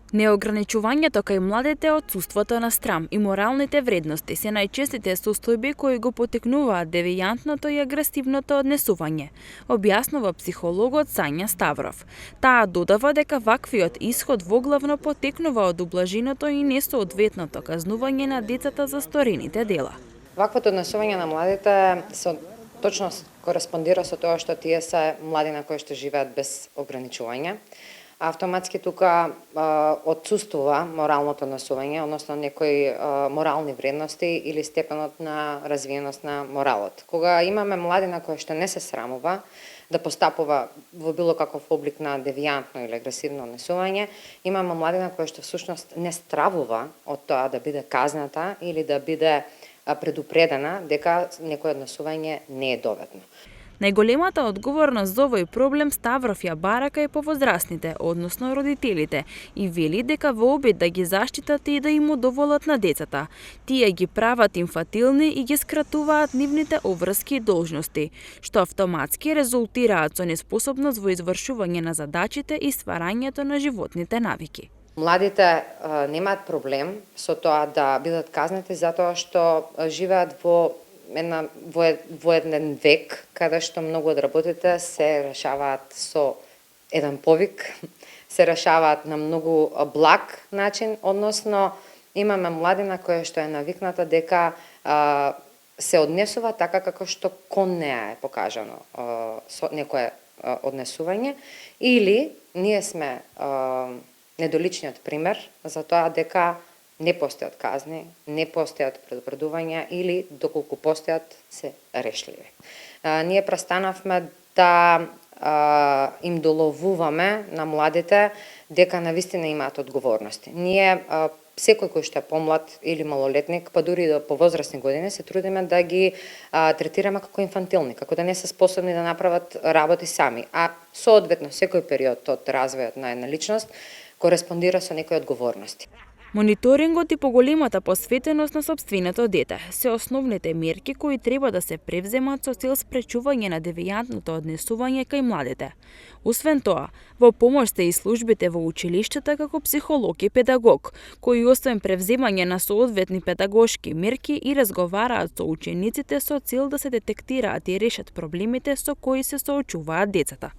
Неограничувањето кај младите, отсуството на страм и моралните вредности се најчестите состојби кои го потекнуваат девијантното и агресивното однесување, објаснува психологот Сања Ставров. Таа додава дека ваквиот исход воглавно потекнува од ублажиното и несоодветното казнување на децата за сторените дела. Ваквото однесување на младите точно кореспондира со тоа што тие се младина кои што живеат без ограничување. Автоматски тука отсуствува моралното однесување, односно некои морални вредности или степенот на развиеност на моралот. Кога имаме младина која што не се срамува да постапува во било каков облик на девијантно или агресивно однесување, имаме младина која што всушност не стравува од тоа да биде казната или да биде предупредена дека некој однесување не е доветно. Најголемата одговорност за овој проблем Ставров ја бара кај повозрасните, односно родителите, и вели дека во обид да ги заштитат и да им удоволат на децата, тие ги прават инфатилни и ги скратуваат нивните обврски и должности, што автоматски резултираат со неспособност во извршување на задачите и стварањето на животните навики. Младите немаат проблем со тоа да бидат казнати затоа што живеат во еден век каде што многу од работите се решаваат со еден повик, се решаваат на многу благ начин, односно имаме младина која што е навикната дека се однесува така како што кон неа е покажано со некое однесување, или ние сме недоличниот пример за тоа дека не постојат казни, не постојат предупредувања или доколку постојат се решливи. Ние престанавме да им доловуваме на младите дека навистина имаат одговорности. Ние секој кој што е помлад или малолетник, па дури и до повозрасни години, се трудиме да ги третираме како инфантилни, како да не се способни да направат работи сами, а соодветно секој период од развојот на една личност кореспондира со некои одговорности. Мониторингот и поголемата посветеност на сопственото дете се основните мерки кои треба да се превземат со цел спречување на девијантното однесување кај младите. Освен тоа, во помош се и службите во училиштата како психолог и педагог, кои освен превземање на соодветни педагошки мерки и разговараат со учениците со цел да се детектираат и решат проблемите со кои се соочуваат децата.